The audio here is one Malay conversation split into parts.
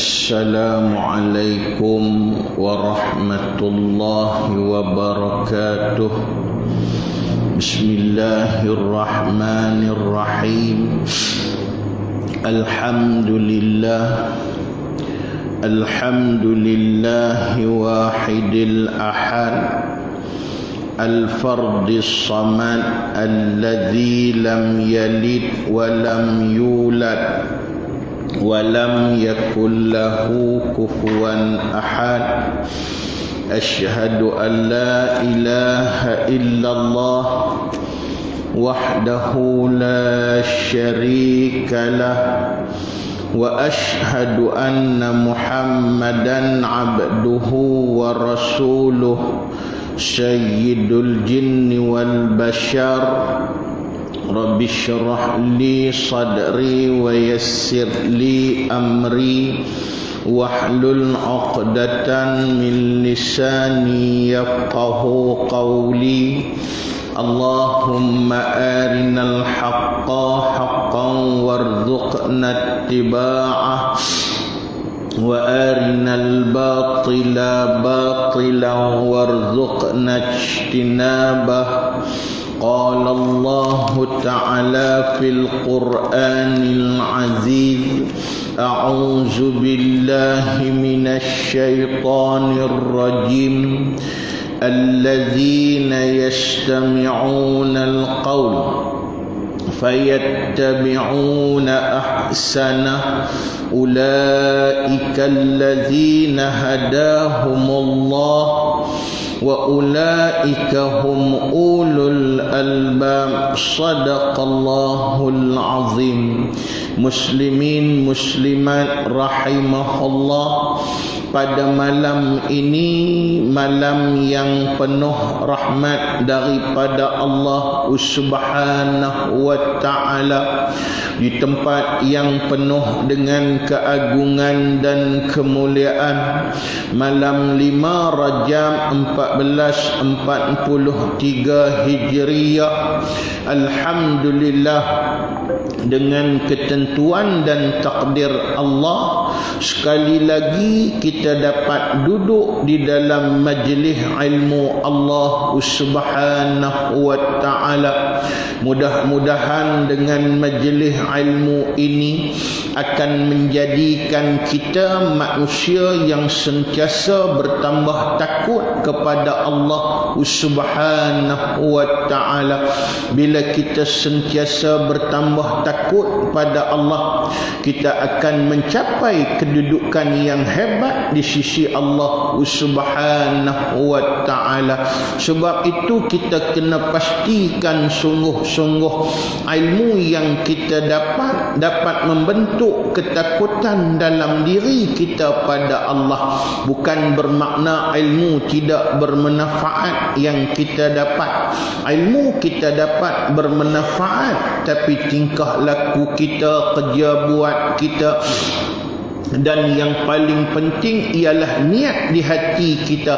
Assalamualaikum warahmatullahi wabarakatuh. Bismillahirrahmanirrahim. Alhamdulillahi wahidil ahad, al-fardis samad, alladzi lam yalid wa lam yulad wa lam yakul lahu kufuwan ahad. Asyhadu an la ilaha illallah wahdahu la syarika lah, wa asyhadu anna Muhammadan abduhu wa rasuluh, sayyidul jinni wal bashar. Rabbi syrah li sadri wa yassir li amri wahlul 'uqdatan min lisani yafqahu qawli. Allahumma arinal haqqa haqqan warzuqna ittiba'ah wa arinal batila batilan warzuqna ijtinabah. Qala Allah Ta'ala fil Qur'anil Aziz, a'udzu billahi minasy syaithanir rajim. Alladzina yastami'una al-qawl fayattabi'una ahsanah, ulaika alladzina hadahumullah wa ulaika hum ulul albab. Shadaqallahul azim. Muslimin muslimat rahimahullah, pada malam ini, malam yang penuh rahmat daripada Allah Subhanahu wa ta'ala, di tempat yang penuh dengan keagungan dan kemuliaan, malam 5 Rajab 1443 Hijriah. Alhamdulillah, dengan ketentuan dan takdir Allah, sekali lagi kita dapat duduk di dalam majlis ilmu Allah Subhanahu wa ta'ala. Mudah-mudahan dengan majlis ilmu ini akan menjadikan kita manusia yang sentiasa bertambah takut kepada Allah Subhanahu wa ta'ala. Bila kita sentiasa bertambah takut pada Allah, kita akan mencapai kedudukan yang hebat di sisi Allah Subhanahu wa ta'ala. Sebab itu kita kena pastikan sungguh-sungguh ilmu yang kita dapat membentuk ketakutan dalam diri kita pada Allah. Bukan bermakna ilmu tidak bermanfaat yang kita dapat. Ilmu kita dapat bermanfaat, tapi tingkah laku kita, kerja buat kita, dan yang paling penting ialah niat di hati kita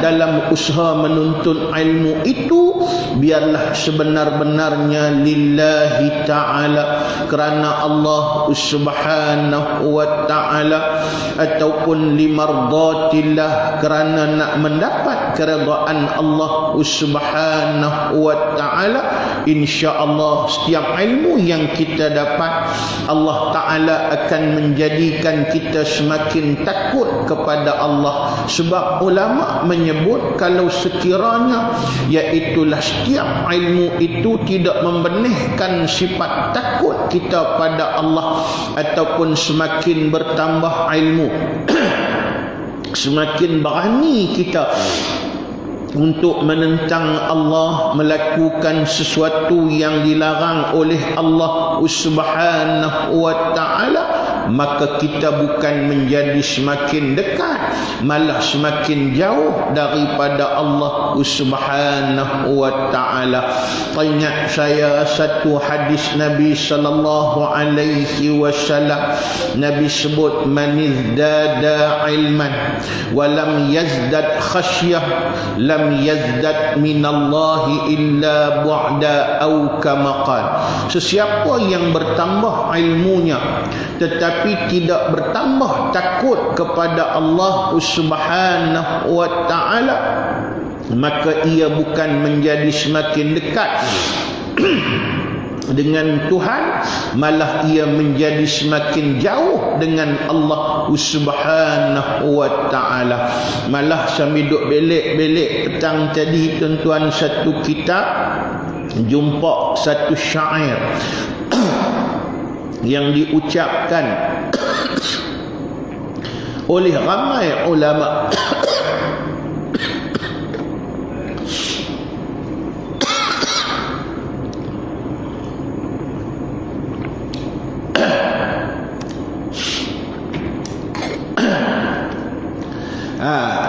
dalam usaha menuntut ilmu itu, biarlah sebenar-benarnya lillahi ta'ala, kerana Allah Subhanahu wa ta'ala, ataupun limardatillah, kerana nak mendapat keredaan Allah Subhanahu wa ta'ala. InsyaAllah setiap ilmu yang kita dapat, Allah Ta'ala akan menjadikan kita semakin takut kepada Allah. Sebab ulama menyebut, kalau sekiranya iaitulah setiap ilmu itu tidak membenihkan sifat takut kita pada Allah, ataupun semakin bertambah ilmu semakin berani kita untuk menentang Allah, melakukan sesuatu yang dilarang oleh Allah Subhanahu wa ta'ala, maka kita bukan menjadi semakin dekat, malah semakin jauh daripada Allah Subhanahu wa ta'ala. Teringat saya satu hadis Nabi sallallahu alaihi wasallam. Nabi sebut, man izdada ilman wa lam yazdad khasyah lam yazdad minallahi illa bu'da au kama qala. Sesiapa yang bertambah ilmunya tetapi tetapi tidak bertambah takut kepada Allah Subhanahu wa ta'ala, maka ia bukan menjadi semakin dekat dengan Tuhan, malah ia menjadi semakin jauh dengan Allah Subhanahu wa ta'ala. Malah sambil duduk belik-belik petang tadi, tuan-tuan, satu kitab jumpa satu syair yang diucapkan oleh ramai ulama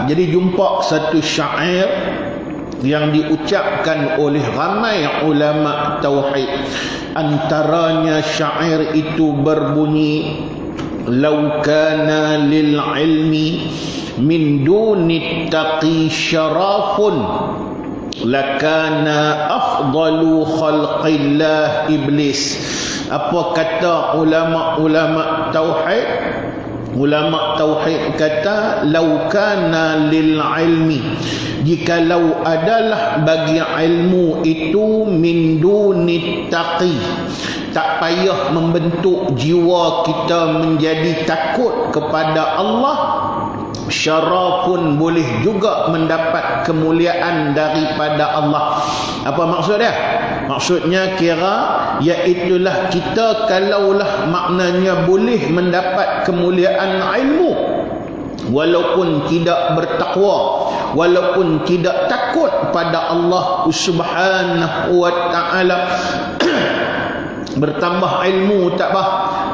jadi jumpa satu syair yang diucapkan oleh ramai ulama tauhid. Antaranya syair itu berbunyi, "Lau kana lil ilmi min duni taqi syarafun lakana afdalu khalqillah iblis." Apa kata ulama-ulama tauhid? Ulama tauhid kata, "Lau kana lil ilmi", jikalau adalah bagi ilmu itu min duni taqi, tak payah membentuk jiwa kita menjadi takut kepada Allah, syarafun, boleh juga mendapat kemuliaan daripada Allah. Apa maksud dia? Maksudnya kira iaitulah kita kalaulah maknanya boleh mendapat kemuliaan ilmu, walaupun tidak bertakwa, walaupun tidak takut pada Allah Subhanahu wa ta'ala, bertambah ilmu tak apa,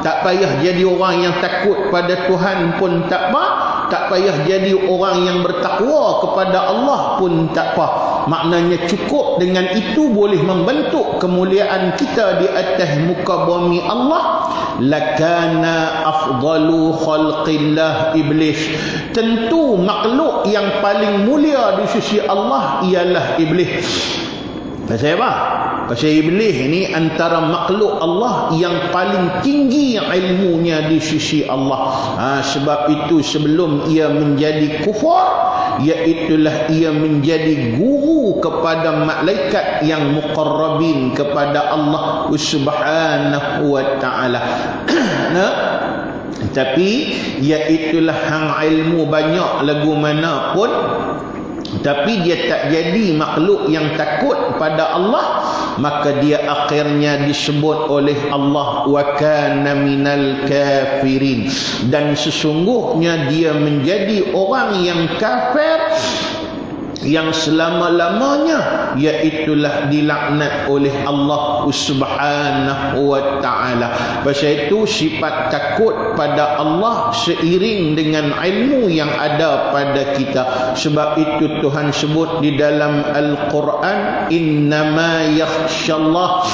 tak payah jadi orang yang takut pada Tuhan pun tak apa, tak payah jadi orang yang bertakwa kepada Allah pun tak apa. Maknanya cukup dengan itu boleh membentuk kemuliaan kita di atas muka bumi Allah. Lakana afdalu khalqillah iblis, tentu makhluk yang paling mulia di sisi Allah ialah iblis. Pasal apa? Pasal iblis ini antara makhluk Allah yang paling tinggi ilmunya di sisi Allah. Sebab itu sebelum ia menjadi kufur, iaitulah ia menjadi guru kepada malaikat yang muqarrabin kepada Allah Subhanahu wa ta'ala. Tapi iaitulah hang ilmu banyak lagu mana pun, tapi dia tak jadi makhluk yang takut pada Allah, maka dia akhirnya disebut oleh Allah wa kana minal kafirin, dan sesungguhnya dia menjadi orang yang kafir yang selama-lamanya, iaitulah dilaknat oleh Allah Subhanahu wa ta'ala. Pasal itu sifat takut pada Allah seiring dengan ilmu yang ada pada kita. Sebab itu Tuhan sebut di dalam Al-Quran, innama yakhshallah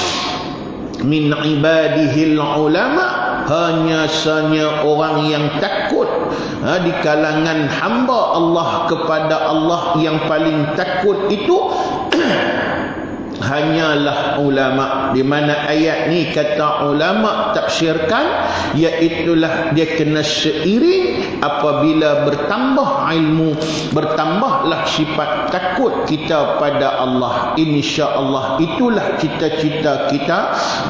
min ibadihil ulama, hanya sahaja orang yang takut di kalangan hamba Allah kepada Allah, yang paling takut itu hanyalah ulama. Di mana ayat ni kata ulama tafsirkan, iaitulah dia kena seiring apabila bertambah ilmu, bertambahlah sifat takut kita pada Allah. InsyaAllah itulah cita-cita kita,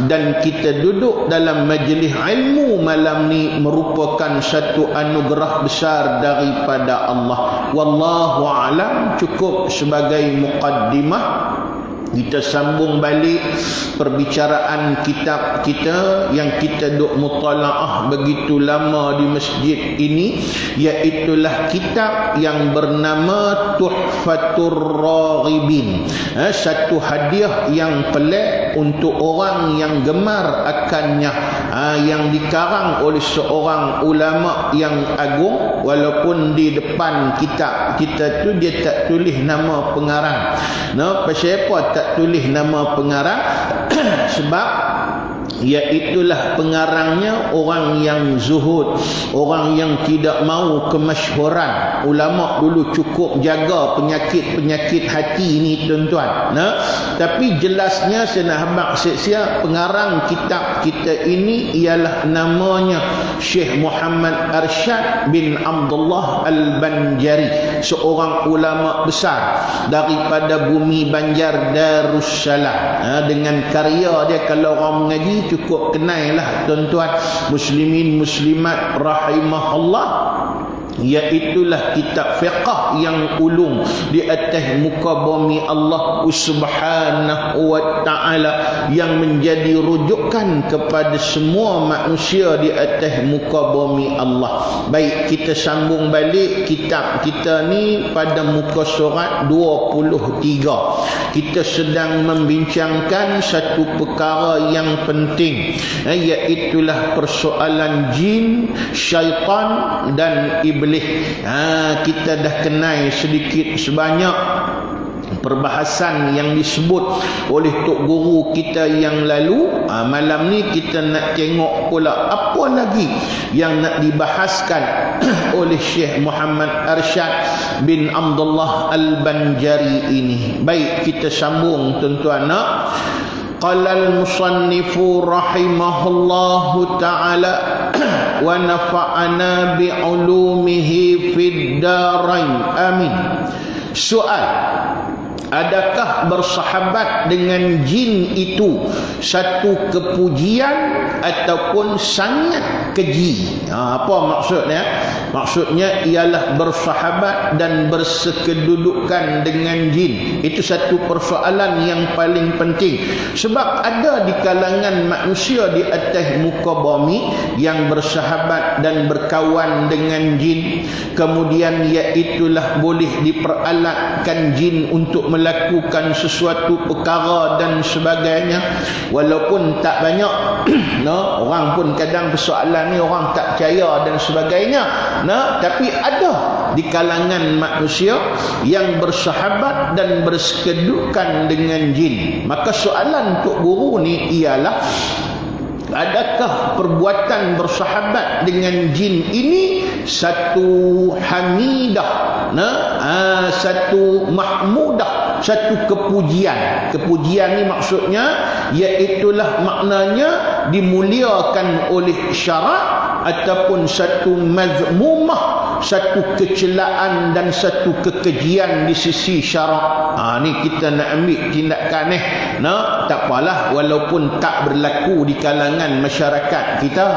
dan kita duduk dalam majlis ilmu malam ni merupakan satu anugerah besar daripada Allah. Wallahu a'lam. Cukup sebagai muqaddimah. Kita sambung balik perbicaraan kitab kita yang kita duk mutalaah begitu lama di masjid ini, iaitulah kitab yang bernama Tuhfatur Raghibin. Satu hadiah yang pelik untuk orang yang gemar akannya, yang dikarang oleh seorang ulama yang agung. Walaupun di depan kitab kita tu dia tak tulis nama pengarang. Pasal apa tak tulis nama pengarang? Sebab iaitulah pengarangnya orang yang zuhud, orang yang tidak mau kemasyhuran. Ulama dulu cukup jaga penyakit-penyakit hati ni tuan-tuan. Tapi jelasnya saya nak habaq sia-sia, pengarang kitab kita ini ialah namanya Syekh Muhammad Arsyad bin Abdullah Al-Banjari, seorang ulama besar daripada bumi Banjar Darussalam. Dengan karya dia, kalau orang mengaji cukup kenal lah tuan-tuan muslimin muslimat rahimahullah, iaitulah kitab fiqh yang ulung di atas muka bumi Allah Subhanahu wa ta'ala, yang menjadi rujukan kepada semua manusia di atas muka bumi Allah. Baik, kita sambung balik kitab kita ni pada muka surat 23. Kita sedang membincangkan satu perkara yang penting, iaitulah persoalan jin, syaitan dan iblis. Kita dah kenal sedikit sebanyak perbahasan yang disebut oleh Tok Guru kita yang lalu. Malam ni kita nak tengok pula apa lagi yang nak dibahaskan oleh Syekh Muhammad Arsyad bin Abdullah Al-Banjari ini. Baik, kita sambung tuan-tuan. Qala al-musannifu rahimahullahu ta'ala wa nafa'ana bi'ulumihi fid darain amin. Soal: adakah bersahabat dengan jin itu satu kepujian ataupun sangat keji? Apa maksudnya? Maksudnya ialah bersahabat dan bersekedudukan dengan jin. Itu satu persoalan yang paling penting. Sebab ada di kalangan manusia di atas muka bumi yang bersahabat dan berkawan dengan jin. Kemudian iaitulah boleh diperalatkan jin untuk melakukan sesuatu perkara dan sebagainya, walaupun tak banyak. Orang pun kadang persoalan ni orang tak percaya dan sebagainya. Tapi ada di kalangan manusia yang bersahabat dan bersekedudukan dengan jin. Maka soalan Tok Guru ni ialah, adakah perbuatan bersahabat dengan jin ini satu hamidah, satu mahmudah, satu kepujian? Kepujian ni maksudnya iaitulah maknanya dimuliakan oleh syarak, ataupun satu mazmumah, satu kecelaan dan satu kekejian di sisi syarak. Ni kita nak ambil tindakan tak apalah, walaupun tak berlaku di kalangan masyarakat kita.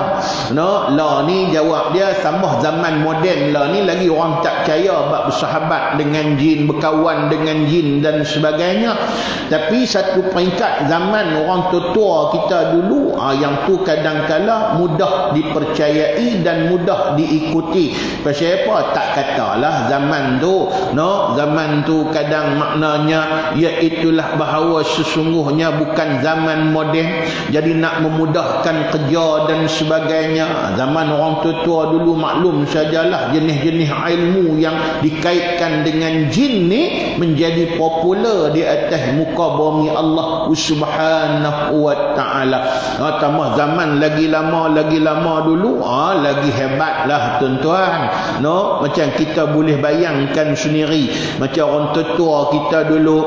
Lah ni jawab dia tambah zaman moden lah ni, lagi orang tak percaya bab bersahabat dengan jin, berkawan dengan jin dan sebagainya. Tapi satu peringkat zaman orang tua kita dulu, yang tu kadang-kala mudah dipercayai dan mudah diikuti. Pasal apa? Tak katalah zaman tu, zaman tu kadang maknanya iaitulah bahawa sesungguhnya bukan zaman moden, jadi nak memudahkan kerja dan sebagainya. Zaman orang tua dulu maklum sajalah jenis-jenis ilmu yang dikaitkan dengan jin ni menjadi popular di atas muka bumi Allah Subhanahu wa ta'ala. Tambah zaman lagi lama dulu, lagi hebatlah tuan-tuan. Macam kita boleh bayangkan sendiri, macam orang tua kita dulu,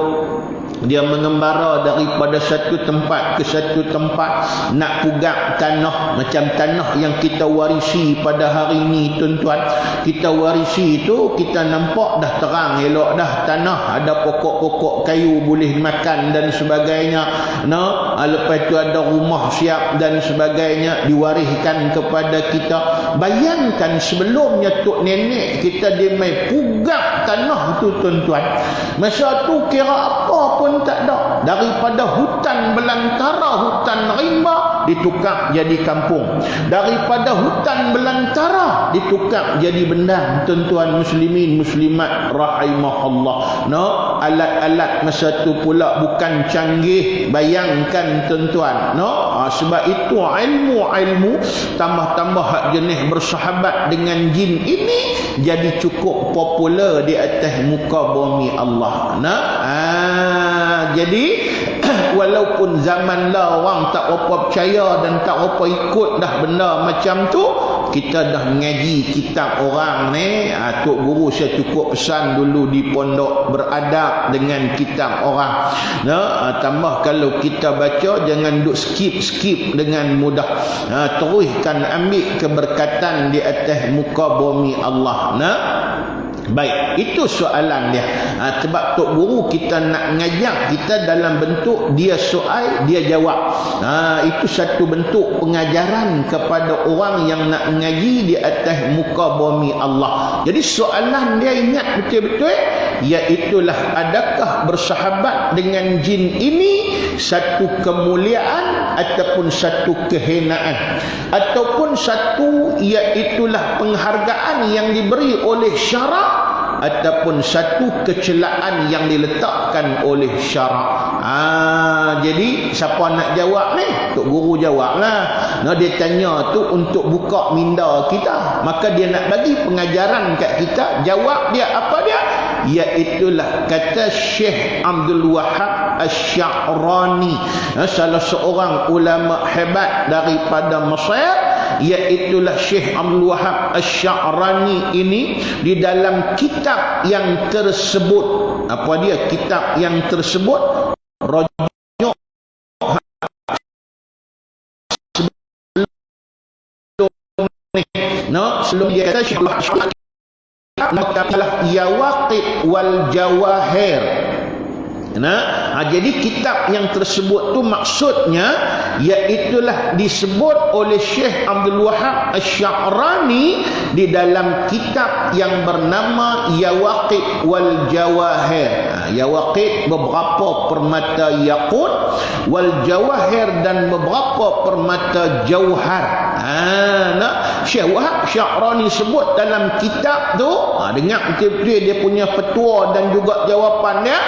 dia mengembara daripada satu tempat ke satu tempat nak pugak tanah, macam tanah yang kita warisi pada hari ini tuan-tuan. Kita warisi itu, kita nampak dah terang elok dah tanah, ada pokok-pokok kayu boleh makan dan sebagainya. Lepas itu ada rumah siap dan sebagainya diwariskan kepada kita. Bayangkan sebelumnya tok nenek kita dia mai pugak tanah tu tuan-tuan. Masa tu kira apa pun tak ada. Daripada hutan belantara, hutan rimba ditukar jadi kampung. Daripada hutan belantara ditukar jadi bendang. Tuan-tuan muslimin muslimat rahimahullah. Alat-alat masa tu pula bukan canggih. Bayangkan tuan-tuan. Sebab itu ilmu tambah-tambah hak jenis bersahabat dengan jin ini jadi cukup popular di atas muka bumi Allah. Jadi walaupun zaman lah orang tak apa percaya dan tak apa ikut dah benda macam tu, kita dah ngaji kitab orang ni. Tok guru saya cukup pesan dulu di pondok, beradab dengan kitab orang. Tambah kalau kita baca jangan duk skip dengan mudah. Teruskan ambil keberkatan di atas muka bumi Allah. Baik, itu soalan dia. Sebab tok guru kita nak ngajak kita dalam bentuk dia soal, dia jawab. Itu satu bentuk pengajaran kepada orang yang nak ngaji di atas muka bumi Allah. Jadi soalan dia ingat betul-betul, iaitulah adakah bersahabat dengan jin ini satu kemuliaan ataupun satu kehinaan, ataupun satu iaitulah penghargaan yang diberi oleh syarak, ataupun satu kecelaan yang diletakkan oleh syarak. Jadi siapa nak jawab ni? Tok guru jawablah. Dia tanya tu untuk buka minda kita, maka dia nak bagi pengajaran kat kita. Jawab dia apa dia? Iaitulah kata Syekh Abdul Wahab Asy-Sya'rani, salah seorang ulama hebat daripada Mesir. Iaitulah Syekh Abdul Wahab Asy-Sya'rani ini di dalam kitab yang tersebut. Apa dia kitab yang tersebut? Rajuk sebelum dia kata Syekh Al-Sya'rani Yawaqit wal Jawahir. Jadi kitab yang tersebut tu maksudnya iaitulah disebut oleh Syekh Abdul Wahab Asy-Sya'rani di dalam kitab yang bernama Yawaqit wal Jawahir. Yawaqit beberapa permata yaqut, wal jawahir dan beberapa permata jauhar. Syekh Wahab Asy-Sya'rani sebut dalam kitab tu, dengar betul-betul dia punya petua dan juga jawapan dia,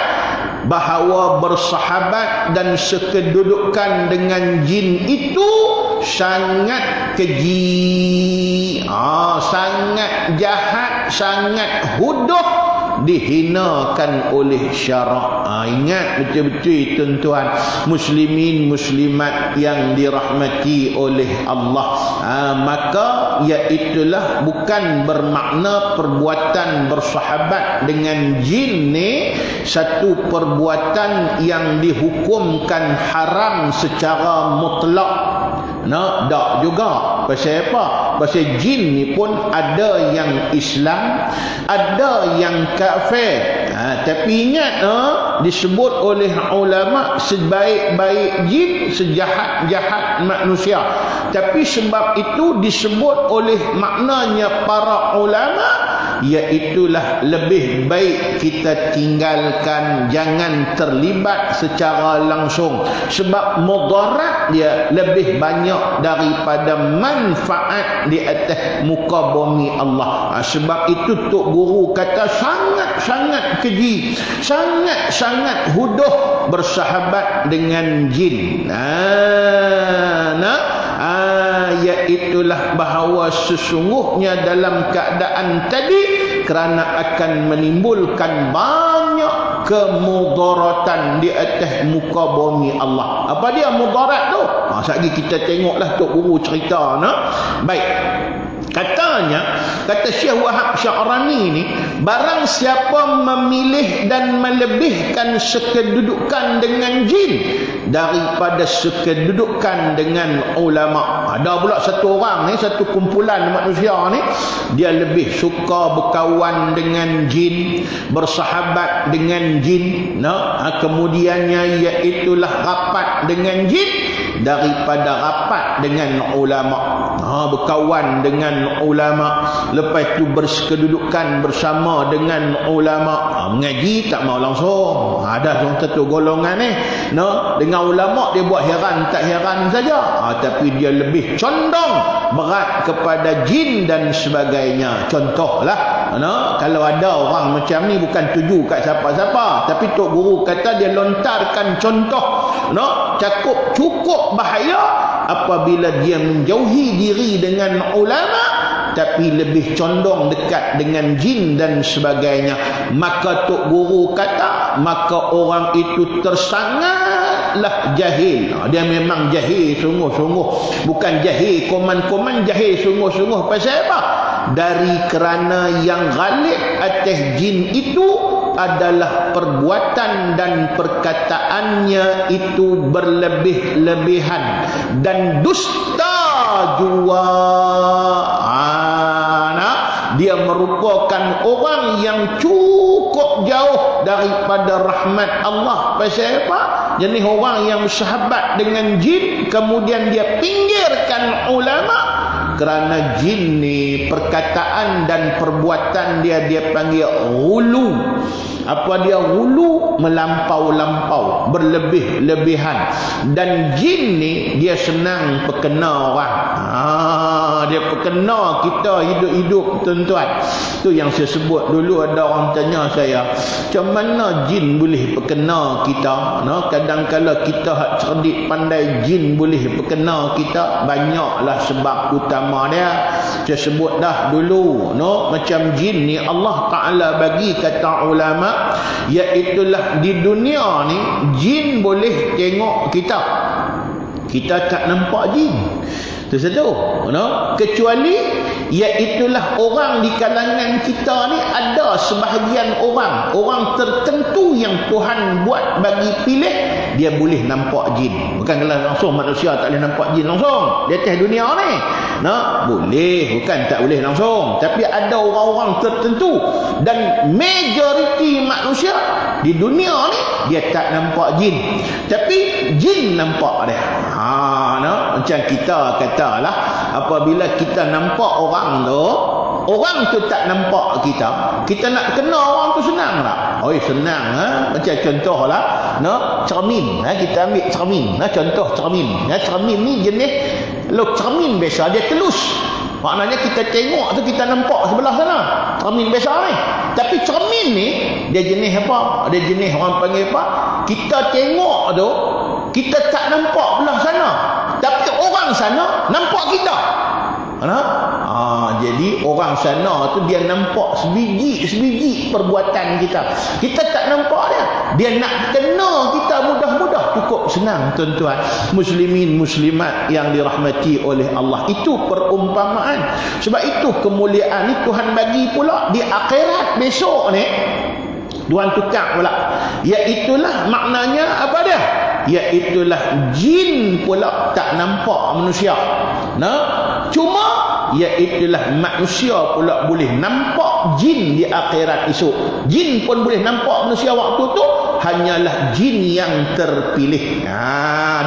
bahawa bersahabat dan sekedudukan dengan jin itu sangat keji, sangat jahat, sangat huduh, dihinakan oleh syarak. Ingat betul-betul tuan-tuan muslimin muslimat yang dirahmati oleh Allah. Maka iaitulah bukan bermakna perbuatan bersahabat dengan jin ni satu perbuatan yang dihukumkan haram secara mutlak. Tak juga. Pasal apa? Pasal jin ni pun ada yang Islam, ada yang kafir. Tapi ingat, disebut oleh ulama sebaik-baik jin, sejahat-jahat manusia. Tapi sebab itu disebut oleh maknanya para ulama, iaitulah lebih baik kita tinggalkan, jangan terlibat secara langsung, sebab mudarat dia lebih banyak daripada manfaat di atas muka bumi Allah. Sebab itu tok guru kata sangat-sangat keji, sangat-sangat huduh bersahabat dengan jin. Iaitulah bahawa sesungguhnya dalam keadaan tadi kerana akan menimbulkan banyak kemudaratan di atas muka bumi Allah. Apa dia mudarat tu? Sekali kita tengoklah tok guru cerita. Baik. Kata Syekh Wahab Asy-Sya'rani ni, barang siapa memilih dan melebihkan sekedudukan dengan jin daripada sekedudukan dengan ulama. Ada pula satu orang ni, satu kumpulan manusia ni, dia lebih suka berkawan dengan jin, bersahabat dengan jin, kemudiannya iaitulah rapat dengan jin daripada rapat dengan ulama. Berkawan dengan ulama, lepas tu bersekedudukan bersama dengan ulama. Mengaji tak mau langsung. Ada satu golongan ni, dengan ulama dia buat heran tak heran saja, tapi dia lebih condong berat kepada jin dan sebagainya. Contohlah, kalau ada orang macam ni, bukan tuju kat siapa-siapa, tapi tok guru kata dia lontarkan contoh, cukup bahaya apabila dia menjauhi diri dengan ulama tapi lebih condong dekat dengan jin dan sebagainya. Maka tok guru kata, maka orang itu tersangat tidaklah jahil. Dia memang jahil sungguh-sungguh, bukan jahil koman-koman, jahil sungguh-sungguh. Pasal apa? Dari kerana yang ghalib atas jin itu adalah perbuatan dan perkataannya itu berlebih-lebihan dan dusta jua. Dia merupakan orang yang cukup jauh daripada rahmat Allah. Pasal apa? Jenis orang yang bersahabat dengan jin, kemudian dia pinggirkan ulama. Kerana jin ni perkataan dan perbuatan dia panggil ghulu. Apa dia ghulu? Melampau-lampau, berlebih-lebihan. Dan jin ni dia senang perkena orang. Dia perkena kita hidup-hidup, tuan-tuan. Tu yang saya sebut dulu, ada orang tanya saya, macam mana jin boleh perkena kita? Kadang-kadang kita hak cerdik pandai, jin boleh perkena kita. Banyaklah sebab utama dia. Saya sebut dah dulu, macam jin ni Allah Ta'ala bagi, kata ulama, iaitulah di dunia ni jin boleh tengok kita. Kita tak nampak jin. Itu satu. Kecuali iaitulah orang di kalangan kita ni ada sebahagian orang tertentu yang Tuhan buat bagi pilih, dia boleh nampak jin. Bukan kalau langsung manusia tak boleh nampak jin langsung di atas dunia ni. Boleh, bukan tak boleh langsung. Tapi ada orang-orang tertentu, dan majoriti manusia di dunia ni dia tak nampak jin, tapi jin nampak dia. Macam kita katalah, apabila kita nampak orang tu tak nampak kita nak kenal orang tu senang tak? Senang. Macam contohlah, cermin. Kita ambil cermin. Contoh cermin. Cermin ni jenis cermin biasa, dia telus. Maknanya kita tengok tu kita nampak sebelah sana cermin biasa ni. Tapi cermin ni dia jenis apa? Dia jenis orang panggil apa? Kita tengok tu kita tak nampak belah sana, tapi orang sana nampak kita. Jadi orang sana tu dia nampak sebiji perbuatan kita. Kita tak nampak dia. Dia nak kena kita mudah-mudah, cukup senang, tuan-tuan. Muslimin muslimat yang dirahmati oleh Allah. Itu perumpamaan. Sebab itu kemuliaan ni Tuhan bagi pula di akhirat besok ni. Tuhan tukar pula. Iaitulah maknanya apa dia? Iaitulah jin pula tak nampak manusia. Cuma iaitulah manusia pula boleh nampak jin di akhirat esok. Jin pun boleh nampak manusia waktu tu, hanyalah jin yang terpilih.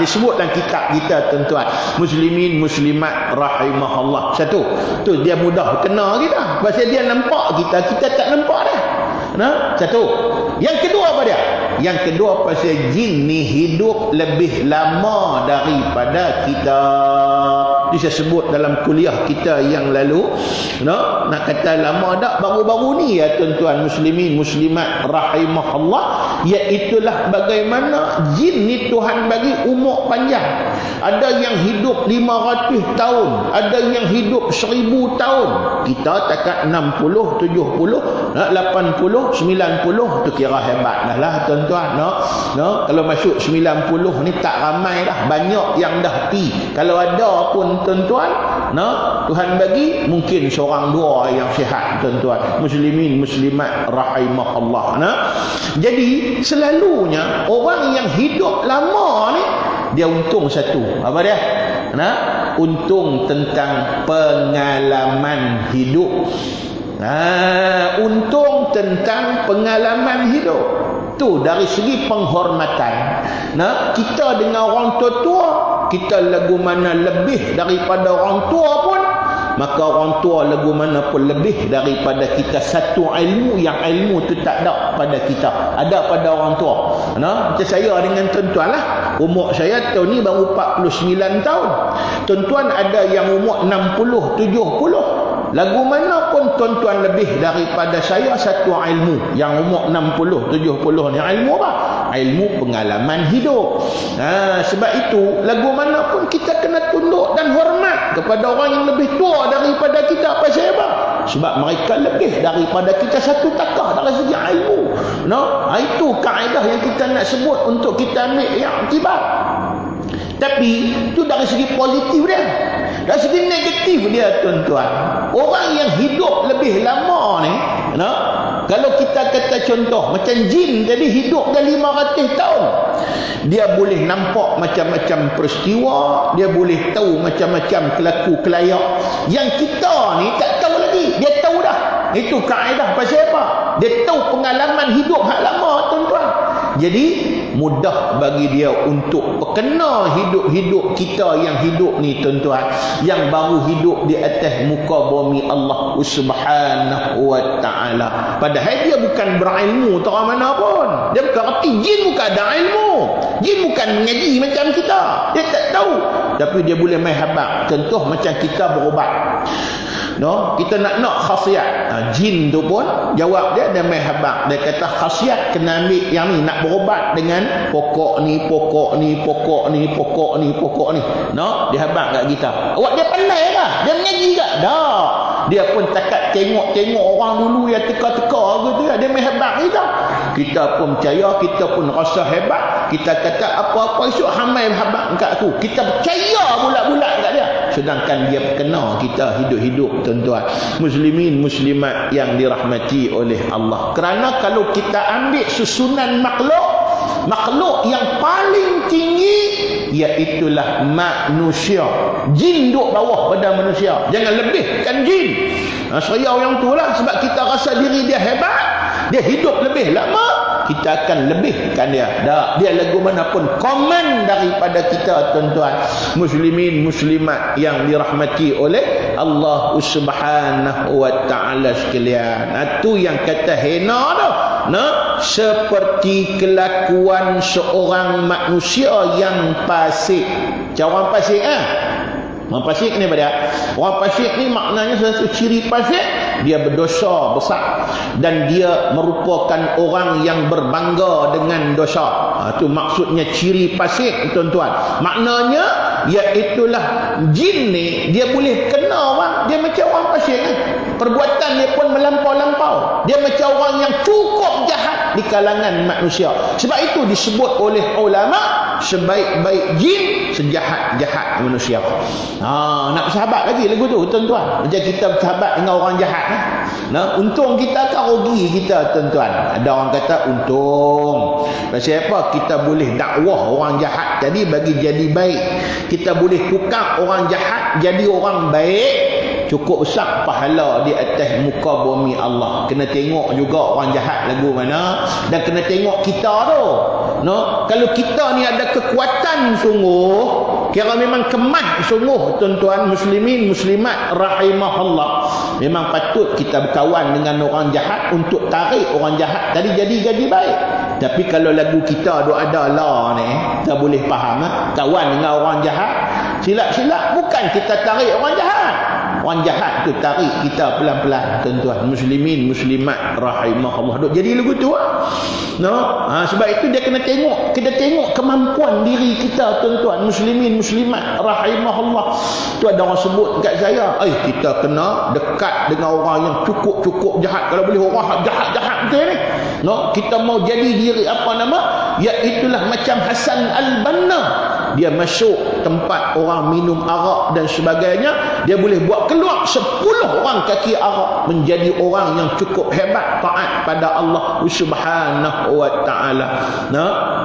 Disebut dalam kitab kita, tuan-tuan. Muslimin muslimat rahimahullah. Satu, tu dia mudah kena kita. Pasal dia nampak kita tak nampak dia. Satu. Yang kedua apa dia? Yang kedua, pasal jin ni hidup lebih lama daripada kita. Itu saya sebut dalam kuliah kita yang lalu. Nak kata lama tak, baru-baru ni ya tuan-tuan muslimin muslimat rahimahullah, iaitulah bagaimana jin ni Tuhan bagi umur panjang. Ada yang hidup 500 tahun, ada yang hidup 1000 tahun. Kita takat 60, 70, 80, 90 tu kira hebat dah lah, tuan-tuan. Kalau masuk 90 ni tak ramai dah, banyak yang dah pi. Kalau ada pun, tuan-tuan, Tuhan bagi mungkin seorang dua yang sihat, tuan-tuan muslimin muslimat rahimahullah. Jadi selalunya orang yang hidup lama ni dia untung satu. Apa dia? Untung tentang pengalaman hidup. Untung tentang pengalaman hidup. Tu dari segi penghormatan. Kita dengan orang tua-tua, kita lagu mana lebih daripada orang tua pun, maka orang tua lagu mana pun lebih daripada kita. Satu ilmu yang ilmu tu tak ada pada kita, ada pada orang tua. Macam saya dengan tuan-tuan lah, umur saya tahun ni baru 49 tahun. Tuan-tuan ada yang umur 60, 70. Lagu mana pun tuan-tuan lebih daripada saya satu ilmu. Yang umur 60, 70 ni ilmu apa? Ilmu pengalaman hidup. Sebab itu lagu mana pun kita kena tunduk dan hormat hormat kepada orang yang lebih tua daripada kita. Pasal apa? Sebab mereka lebih daripada kita satu takah dari segi ilmu. Itu kaedah yang kita nak sebut untuk kita ambil yang iktibar. Tapi itu dari segi positif dia. Dari segi negatif dia, tuan-tuan, orang yang hidup lebih lama ni, kalau kita kata contoh macam jin tadi hidup dah 500 tahun, dia boleh nampak macam-macam peristiwa, dia boleh tahu macam-macam kelaku kelayak yang kita ni tak tahu lagi. Dia tahu dah. Itu kaedah. Pasal apa? Dia tahu pengalaman hidup hak lama, tuan-tuan. Jadi mudah bagi dia untuk berkena hidup-hidup kita yang hidup ni, tuan-tuan, yang baru hidup di atas muka bumi Allah Subhanahu wa ta'ala. Padahal dia bukan berilmu terang mana pun. Dia bukan erti. Jin bukan ada ilmu. Jin bukan mengaji macam kita. Dia tak tahu. Tapi dia boleh main habaq. Contoh macam kita berubat. Kita nak khasiat. Jin tu pun jawab dia main habaq. Dia kata khasiat kena ambil yang ni, nak berubat dengan pokok ni, pokok ni, pokok ni, pokok ni, pokok ni. Dia habaq kat kita. Awak dia pandai ke? Dia mengaji ke? Dah. Dia pun takat tengok-tengok orang dulu yang teka-teka gitu, dia main habaq kita. Kita pun percaya, kita pun rasa hebat. Kita kata apa-apa esok hamai habaq kat aku. Kita percaya bulat-bulat kat dia. Sedangkan dia kena kita hidup-hidup, tuan-tuan. Muslimin muslimat yang dirahmati oleh Allah. Kerana kalau kita ambil susunan makhluk yang paling tinggi, iaitulah manusia. Jin duduk bawah pada manusia. Jangan lebihkan jin. Saya yang tu lah, sebab kita rasa diri dia hebat, dia hidup lebih lama, kita akan lebihkan dia. Dia lagu mana pun komen daripada kita, tuan-tuan. Muslimin muslimat yang dirahmati oleh Allah Subhanahu wa ta'ala sekalian. Itu yang kata hina tu. Seperti kelakuan seorang manusia yang fasik. Macam orang fasik Orang fasik ni pada orang fasik ni maknanya satu ciri fasik, dia berdosa besar dan dia merupakan orang yang berbangga dengan dosa. Itu maksudnya ciri fasik, tuan-tuan. Maknanya iaitulah jin ni dia boleh kena orang, dia macam orang fasik perbuatan dia pun melampau-lampau. Dia macam orang yang cukup jahat di kalangan manusia. Sebab itu disebut oleh ulama sebaik-baik jin, sejahat-jahat manusia. Nak bersahabat lagi lagu tu, tuan-tuan. Macam kita bersahabat dengan orang jahat. Untung kita tak rugi kita, tuan-tuan. Ada orang kata untung. Pasal apa? Kita boleh dakwah orang jahat tadi bagi jadi baik. Kita boleh tukar orang jahat jadi orang baik. Cukup besar pahala di atas muka bumi Allah. Kena tengok juga orang jahat lagu mana, dan kena tengok kita tu. Kalau kita ni ada kekuatan sungguh, kira memang kemas sungguh, tuan-tuan muslimin muslimat rahimahullah, memang patut kita berkawan dengan orang jahat untuk tarik orang jahat tadi jadi baik. Tapi kalau lagu kita ada lah ni, kita boleh faham kawan dengan orang jahat, silap-silap bukan kita tarik orang jahat. Orang jahat tu tarik kita pelan-pelan, tuan-tuan muslimin muslimat rahimahullah. Jadi lagu tu sebab itu dia kena tengok kemampuan diri kita, tuan-tuan muslimin muslimat rahimahullah. Tu ada orang sebut dekat saya, kita kena dekat dengan orang yang cukup jahat. Kalau boleh orang jahat-jahat betul ni. Kita mau jadi diri iaitulah macam Hasan Al-Banna. Dia masuk tempat orang minum arak dan sebagainya, dia boleh buat keluar 10 orang kaki arak menjadi orang yang cukup hebat taat pada Allah Subhanahu wa ta'ala.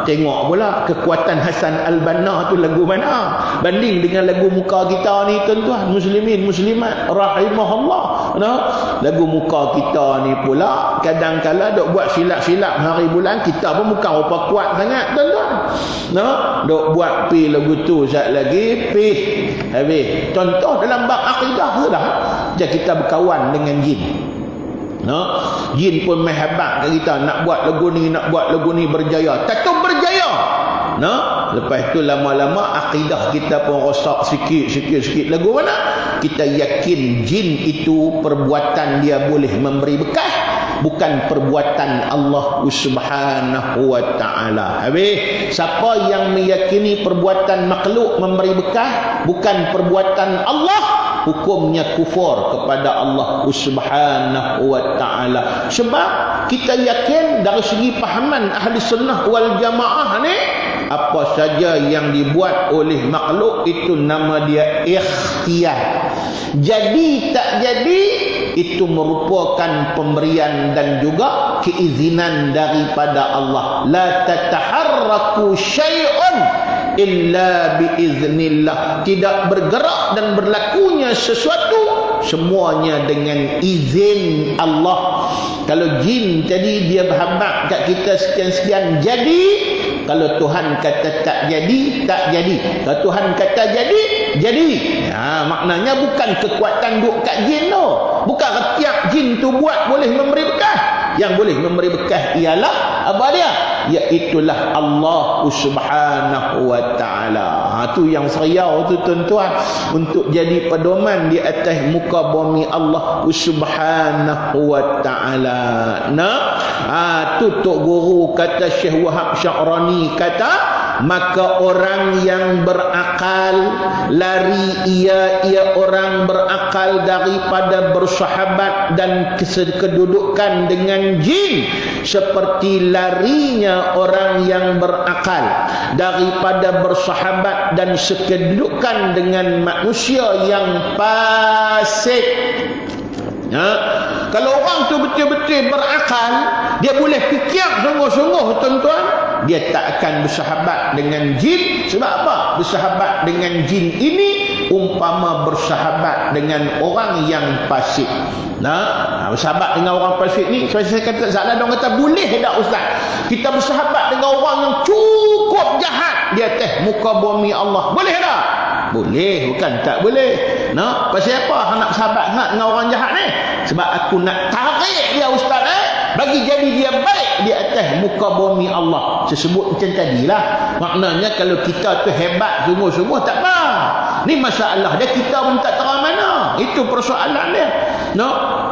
Tengok pula kekuatan Hasan Al-Banna tu lagu mana banding dengan lagu muka kita ni, tuan-tuan muslimin muslimat rahimahullah. Lagu muka kita ni pula kadang-kala dok buat silap-silap hari bulan, kita pun bukan apa kuat sangat, tuan-tuan. Dok buat pi lagu tu sat lagi pi habis. Contoh dalam bab akidah tu dah, macam kita berkawan dengan jin. Jin pun main habaq kat kita, nak buat lagu ni berjaya. Tak tahu berjaya. Lepas tu lama-lama akidah kita pun rosak sikit lagu mana? Kita yakin jin itu perbuatan dia boleh memberi bekas, bukan perbuatan Allah Subhanahu wa taala. Habis, siapa yang meyakini perbuatan makhluk memberi berkah bukan perbuatan Allah, hukumnya kufur kepada Allah Subhanahu wa taala. Sebab kita yakin dari segi pahaman ahli sunnah wal jamaah ni, apa saja yang dibuat oleh makhluk itu nama dia ikhtiar. Jadi tak jadi itu merupakan pemberian dan juga keizinan daripada Allah. La tataharraku syai'un illa biiznillah. Tidak bergerak dan berlakunya sesuatu semuanya dengan izin Allah. Kalau jin tadi dia berhabaq kat kita sekian-sekian jadi, kalau Tuhan kata tak jadi, tak jadi. Kalau Tuhan kata jadi, jadi. Maknanya bukan kekuatan duk kat jin tu. Bukan setiap jin tu buat boleh memberi berkah. Yang boleh memberi berkah ialah apa dia? Iaitulah Allah Subhanahu wa taala. Tu yang seriau tu tuan-tuan, untuk jadi pedoman di atas muka bumi Allah Subhanahu wa taala. Tu Tok Guru kata, Syekh Wahab Sya'rani kata, maka orang yang berakal lari ia orang berakal daripada bersahabat dan kedudukan dengan jin seperti larinya orang yang berakal daripada bersahabat dan sekedudukan dengan manusia yang fasik. Kalau orang tu betul-betul berakal, dia boleh fikir sungguh-sungguh tuan-tuan, dia tak akan bersahabat dengan jin. Sebab apa? Bersahabat dengan jin ini umpama bersahabat dengan orang yang fasik. Bersahabat dengan orang fasik ni, saya kata salah, orang kata boleh tak ustaz kita bersahabat dengan orang yang cukup jahat di atas muka bumi Allah? Boleh tak? Boleh, bukan tak boleh. Pasal apa nak bersahabat dengan orang jahat ni? Sebab aku nak tarik dia ustaz, bagi jadi dia baik di atas muka bumi Allah. Saya sebut macam tadilah. Maknanya kalau kita tu hebat sungguh-sungguh tak apa. Ni masalah dia, kita pun tak tahu mana. Itu persoalan dia.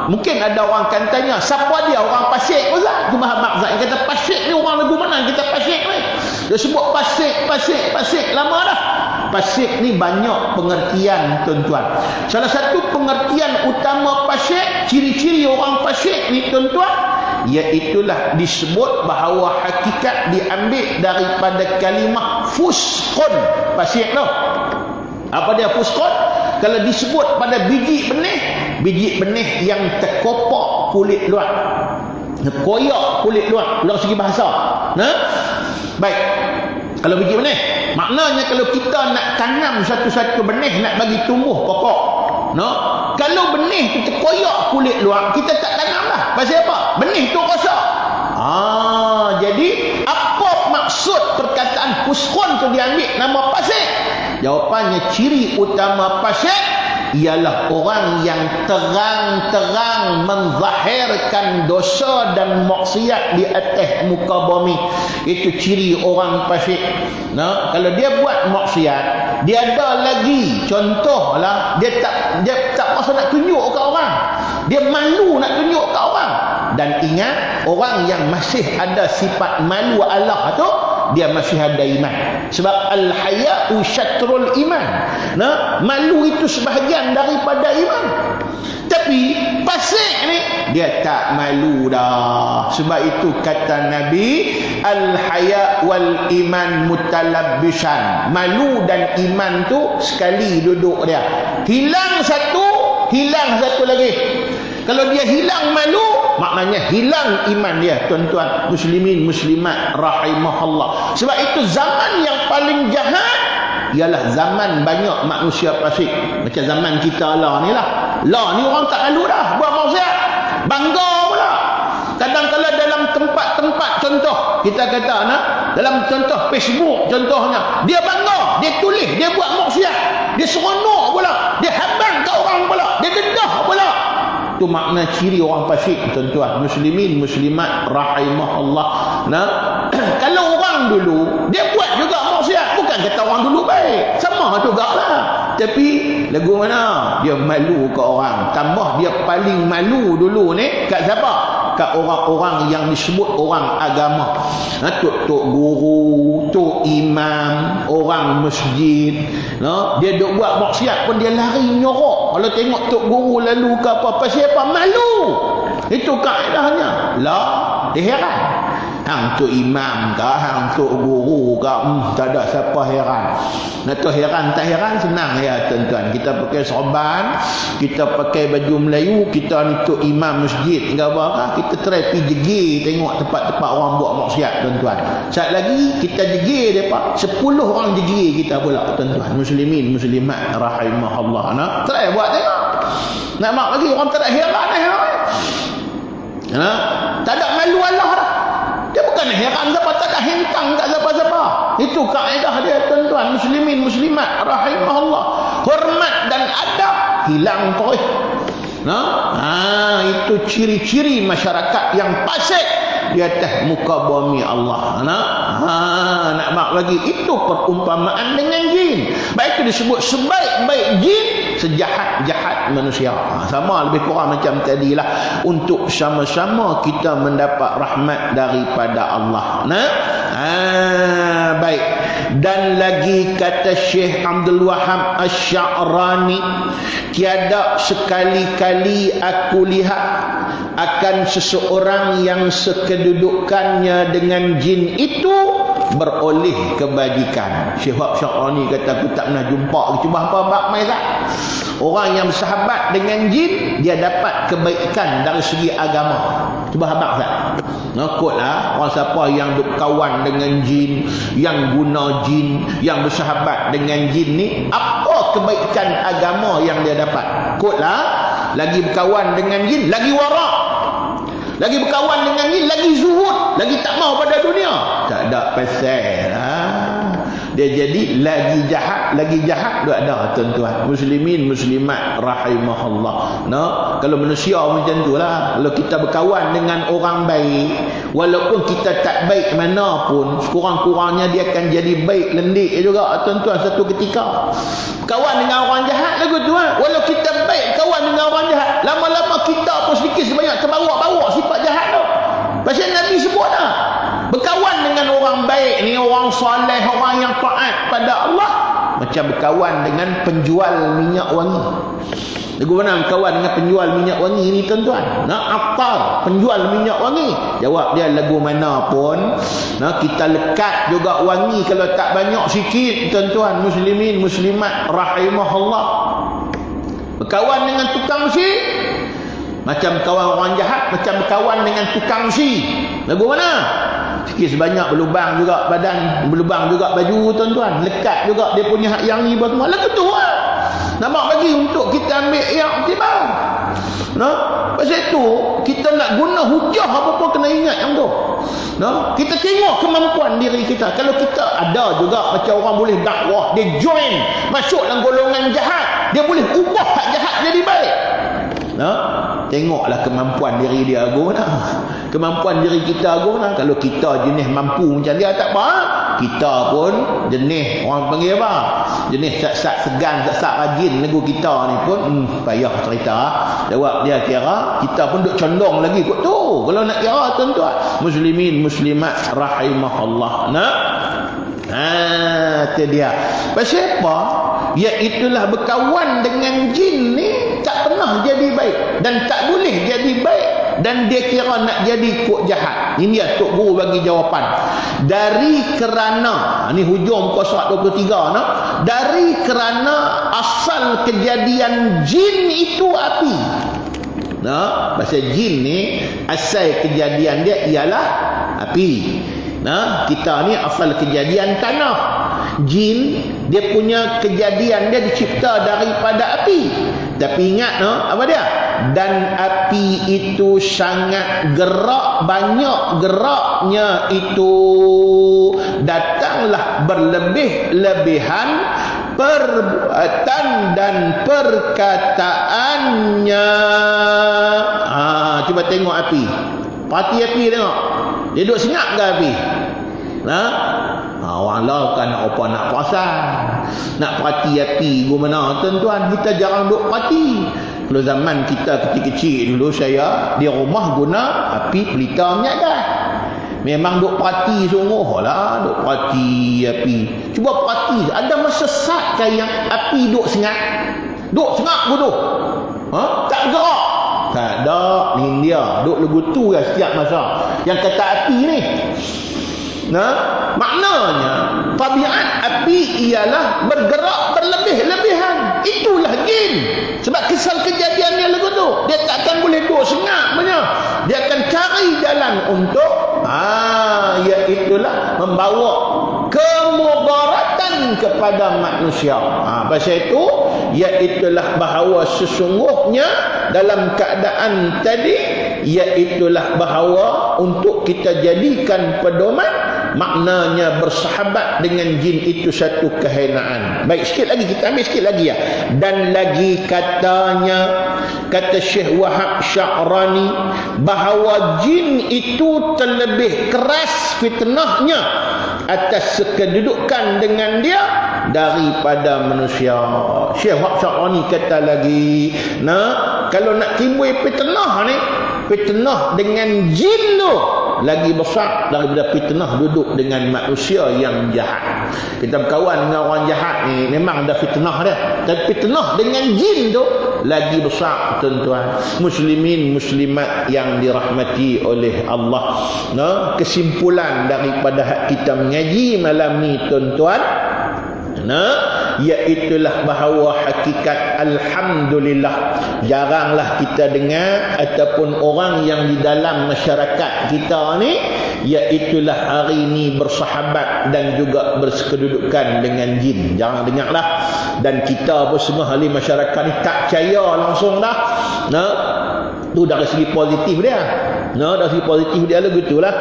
Mungkin ada orang akan tanya, siapa dia orang fasik ustaz? Tu Muhammad Zaid kata fasik ni orang lagu mana kita fasik ni? Dia sebut fasik lama dah. Fasik ni banyak pengertian tuan-tuan. Salah satu pengertian utama fasik, ciri-ciri orang fasik ni tuan-tuan, iaitulah disebut bahawa hakikat diambil daripada kalimah fusqun. Fasik tu apa dia fusqun? Kalau disebut pada biji benih yang terkopak kulit luar, koyak kulit luar dari segi bahasa. Baik, kalau biji benih, maknanya kalau kita nak tanam satu-satu benih, nak bagi tumbuh pokok, kalau benih tu terkoyak kulit luar, kita tak tanam dah. Pasal apa? Benih tu rosak. Jadi apa maksud perkataan fusqun tu diambil nama fasik? Jawapannya, ciri utama fasik ialah orang yang terang-terang menzahirkan dosa dan maksiat di atas muka bumi. Itu ciri orang fasik. Kalau dia buat maksiat, dia ada lagi contohlah, dia tak rasa nak tunjuk ke orang, dia malu nak tunjuk ke orang. Dan ingat, orang yang masih ada sifat malu Allah tu, dia masih ada iman. Sebab al-haya'u syatrul iman. Malu itu sebahagian daripada iman. Tapi fasik ni dia tak malu dah. Sebab itu kata Nabi, al-haya' wal iman mutalabbisan. Malu dan iman tu sekali duduk dia. Hilang satu lagi. Kalau dia hilang malu, maknanya hilang iman dia, tuan-tuan muslimin muslimat rahimahullah. Sebab itu zaman yang paling jahat ialah zaman banyak manusia fasik. Macam zaman kita lah ni lah. Lah ni orang tak malu dah buat maksiat, bangga pula. Kadang-kadang dalam tempat-tempat, contoh kita kata dalam contoh Facebook contohnya, dia bangga, dia tulis, dia buat maksiat, dia seronok pula, dia habang ke orang pula, dia dedah pula. Itu makna ciri orang fasik, tuan-tuan muslimin muslimat rahimahullah. Kalau orang dulu dia buat juga maksiat, bukan kata orang dulu baik, sama jugalah. Tapi lagu mana dia malu ke orang, tambah dia paling malu dulu ni kat siapa? kat orang-orang yang disebut orang agama. Tok guru, tok imam, orang masjid, dia duk buat maksiat pun dia lari nyorok. Kalau tengok tok guru lalu ke apa, pasal apa? Malu. Itu kaedahnya. Lah, dia heran. Hang tu imam ke, hang tu guru ke, tak ada siapa heran. Nak tu heran tak heran, senang ya tuan-tuan. Kita pakai sorban, kita pakai baju Melayu, kita ni tu imam masjid ke apa, kita try pergi jegir tengok tempat-tempat orang buat maksiat tuan-tuan. Sekejap lagi kita jegir depa, 10 orang jegir kita pula tuan-tuan. Muslimin muslimat rahimahullah. Nak try buat tengok. Nak mak lagi orang tak ada heran. Tak ada malu Allah dah. Dia bukan heran siapa, tak ada hentang kat siapa-siapa. Itu kaedah dia tuan-tuan. Muslimin muslimat rahimahullah. Hormat dan adab hilang terus. Itu ciri-ciri masyarakat yang fasik di atas muka bumi Allah. Nak mak lagi, itu perumpamaan dengan jin. Baik itu disebut sebaik-baik jin, sejahat-jahat manusia. Sama lebih kurang macam tadilah, untuk sama-sama kita mendapat rahmat daripada Allah. Baik. Dan lagi kata Syekh Abdul Wahab Asy-Sya'rani, tiada sekali-kali aku lihat akan seseorang yang sekedudukannya dengan jin itu beroleh kebajikan. Syekh Sya'rani kata, aku tak pernah jumpa. Cuba apa bab mai tak? Orang yang bersahabat dengan jin, dia dapat kebaikan dari segi agama. Cuba habaq tak? Nakutlah orang siapa yang berkawan dengan jin, yang guna jin, yang bersahabat dengan jin ni, apa kebaikan agama yang dia dapat? Kutlah, lagi berkawan dengan jin, lagi warak. Lagi berkawan dengan jin, lagi zuhud, lagi tak mau pada dunia. Tak ada pasal. Dia jadi lagi jahat tak ada tuan-tuan. Muslimin muslimat rahimahullah. Kalau manusia macam itulah. Kalau kita berkawan dengan orang baik, walaupun kita tak baik mana pun, kurang-kurangnya dia akan jadi baik lendik juga tuan-tuan satu ketika. Kawan dengan orang jahat lagu tu, walau kita baik kawan dengan orang jahat, lama-lama kita pun sedikit sebanyak terbawa-bawa sifat jahat tu. Pasal Nabi sebut dah, berkawan dengan orang baik ni, orang soleh, orang yang taat pada Allah, macam berkawan dengan penjual minyak wangi. Lagu mana berkawan dengan penjual minyak wangi ni tuan-tuan? Attar, penjual minyak wangi. Jawab dia, lagu mana pun kita lekat juga wangi, kalau tak banyak sikit tuan-tuan. Muslimin muslimat rahimahullah. Berkawan dengan tukang si, macam kawan orang jahat, macam berkawan dengan tukang si. Lagu mana? Sikit sebanyak berlubang juga badan, berlubang juga baju tuan-tuan, lekat juga dia punya hak yang ni semua. Lagu tu nama bagi untuk kita ambil yang tiba. Pasal itu kita nak guna hujah apa-apa kena ingat yang tu. Kita tengok kemampuan diri kita. Kalau kita ada juga macam orang boleh dakwah, dia join masuk dalam golongan jahat, dia boleh ubah hak jahat jadi baik. Tengoklah kemampuan diri dia agung dah. Kemampuan diri kita agung dah. Kalau kita jenis mampu macam dia tak apa, kita pun jenis orang panggil apa, jenis sat-sat segan, sat-sat rajin lagu kita ni pun payah cerita. Jawab dia kira kita pun duk condong lagi kot tu. Kalau nak kira tuan-tuan, muslimin muslimat rahimahullah. Itu dia. Pasal apa? Iaitulah berkawan dengan jin ni tak pernah jadi baik dan tak boleh jadi baik, dan dia kira nak jadi kok jahat. Ini dia Tok Guru bagi jawapan. Dari kerana, ni hujung muka surat 23 dari kerana asal kejadian jin itu api. Pasal jin ni asal kejadian dia ialah api. Kita ni asal kejadian tanah. Jin dia punya kejadian dia dicipta daripada api. Tapi ingat apa dia? Dan api itu sangat gerak, banyak geraknya itu, datanglah berlebih-lebihan perbuatan dan perkataannya. Cuba tengok api. Perhati api tengok. Dia duduk senyap ke api? Orang lah kan apa nak perasan, nak perhati api gimana tuan-tuan. Kita jarang duk perhati. Kalau zaman kita kecil-kecil dulu, saya di rumah guna api pelita minyak gas. Memang duk perhati sungguh lah, duk perhati api. Cuba perhati, ada masa saat yang api duk sengat bodoh. Tak gerak. Tak ada, ni dia duk legutu lah setiap masa. Yang kata api ni. Maknanya tabiat api ialah bergerak berlebih-lebihan. Itulah jin. Sebab kisah kejadiannya lagu tu, dia takkan boleh duduk sengat punya. Dia akan cari jalan untuk iaitulah membawa kemudaratan kepada manusia. Pasal itu iaitulah bahawa sesungguhnya dalam keadaan tadi iaitulah bahawa untuk kita jadikan pedoman, maknanya bersahabat dengan jin itu satu kehinaan. Baik, sikit lagi kita ambil sikit lagi ya. Dan lagi kata Syekh Wahab Sya'rani bahawa jin itu terlebih keras fitnahnya atas kedudukan dengan dia daripada manusia. Syekh Wahab Sya'rani kata lagi, kalau nak timbul fitnah dengan jin tu lagi besar daripada fitnah duduk dengan manusia yang jahat. Kita berkawan dengan orang jahat ni memang ada fitnah dia, dan fitnah dengan jin tu lagi besar, tuan-tuan muslimin muslimat yang dirahmati oleh Allah. Kesimpulan daripada hak kita mengaji malam ni, tuan-tuan, iaitulah bahawa hakikat alhamdulillah jaranglah kita dengar ataupun orang yang di dalam masyarakat kita ni iaitulah hari ni bersahabat dan juga berkedudukan dengan jin. Jangan dengarlah. Dan kita pun semua ahli masyarakat ni tak percaya langsung dah. Tu dari segi positif dia. Dari segi positif dia lah gitulah.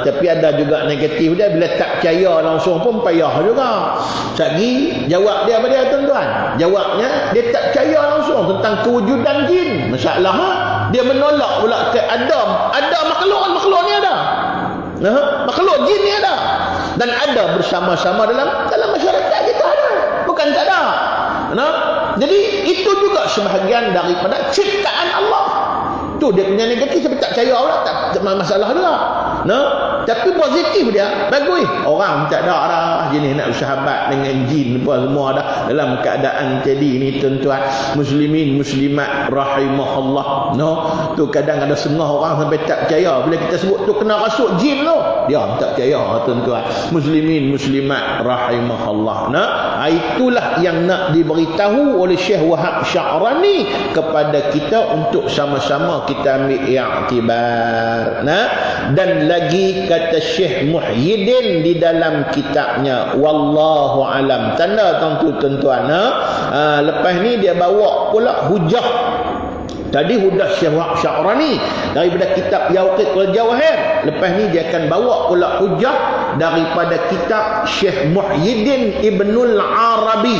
Tapi ada juga negatif dia, bila tak percaya langsung pun payah juga. Lagi jawab dia apa dia, tuan-tuan? Jawabnya dia tak percaya langsung tentang kewujudan jin. Masalahnya dia menolak pula ke ada makhluk ni ada. Makhluk jin ni ada. Dan ada bersama-sama dalam masyarakat kita ada. Bukan tak ada. Jadi itu juga sebahagian daripada ciptaan Allah. Tu dia punya negatif, tapi tak percaya pula, tak masalah juga. Tapi positif dia bagus. Orang tak ada dah jenis nak bersahabat dengan jin apa semua dah dalam keadaan jadi ni, tuan-tuan muslimin muslimat rahimahullah. Tu kadang ada setengah orang sampai tak percaya bila kita sebut tu kena rasuk jin tu, dia tak percaya, tuan-tuan muslimin muslimat rahimahullah. Itulah yang nak diberitahu oleh Syekh Wahab Sya'rani kepada kita untuk sama-sama kita ambil i'tibar. Dan lagi kata Syekh Muhyiddin di dalam kitabnya wallahu alam, tanda tentu, tuan-tuan. Lepas ni dia bawa pula hujah. Tadi hujah Syekh Wahab Sya'rani daripada kitab Yaqut wal Jawahir. Lepas ni dia akan bawa pula hujah daripada kitab Syekh Muhyiddin Ibnul Arabi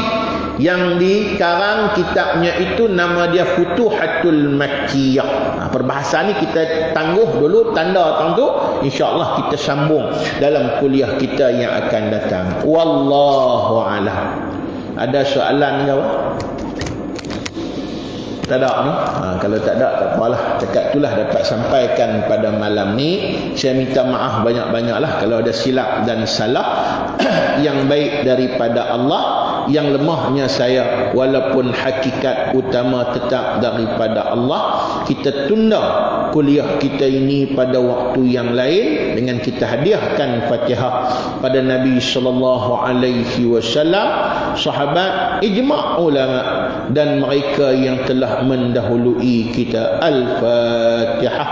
yang dikarang kitabnya itu nama dia Futuhatul Makkiyah. Perbahasan ni kita tangguh dulu, tanda tentu, insya-Allah kita sambung dalam kuliah kita yang akan datang. Wallahu a'lam. Ada soalan ke apa? Tak ada ni. Kalau tak ada, tak apalah. Cakap itulah dapat sampaikan pada malam ni. Saya minta maaf banyak-banyaklah kalau ada silap dan salah. Yang baik daripada Allah, yang lemahnya saya, walaupun hakikat utama tetap daripada Allah. Kita tunda kuliah kita ini pada waktu yang lain dengan kita hadiahkan Fatihah pada Nabi sallallahu alaihi wasallam, sahabat, ijma' ulama dan mereka yang telah mendahului kita. Al-Fatihah.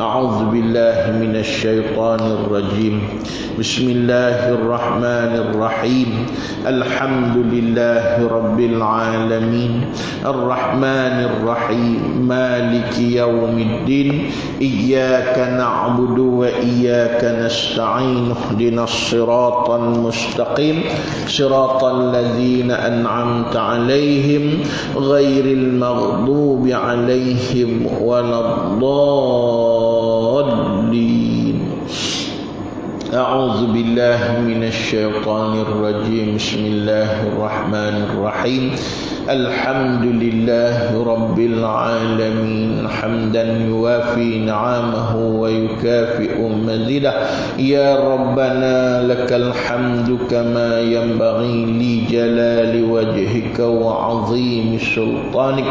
A'udzubillahi minasyaitonir rajim. Bismillahirrahmanirrahim. Alhamdulillahi rabbil alamin. Arrahmanir rahim. Maliki yaumiddin. Iyyaka na'budu wa iyyaka nasta'in. Ihdinas siratal mustaqim. Siratal ladzina an'amta 'alaihim ghairil maghdubi 'alaihim waladdallin. أعوذ بالله من الشيطان الرجيم بسم الله الرحمن الرحيم الحمد لله رب العالمين حمدا يوافي نعمه ويكافئ مزيده يا ربنا لك الحمد كما ينبغي لجلال وجهك وعظيم سلطانك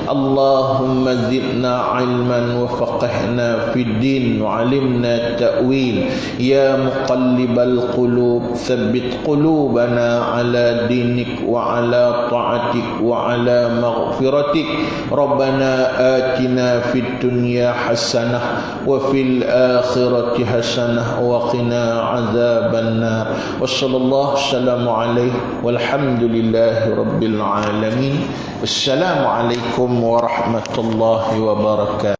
اللهم زدنا علما وفقهنا في الدين وعلمنا التأويل يا مقلب القلوب ثبت قلوبنا على دينك وعلى طاعتك وعلى مغفرتك ربنا آتنا في الدنيا حسنة وفي الآخرة حسنة وقنا عذاب النار وصلى الله وسلم عليه والحمد لله رب العالمين. السلام عليكم ورحمة الله وبركاته.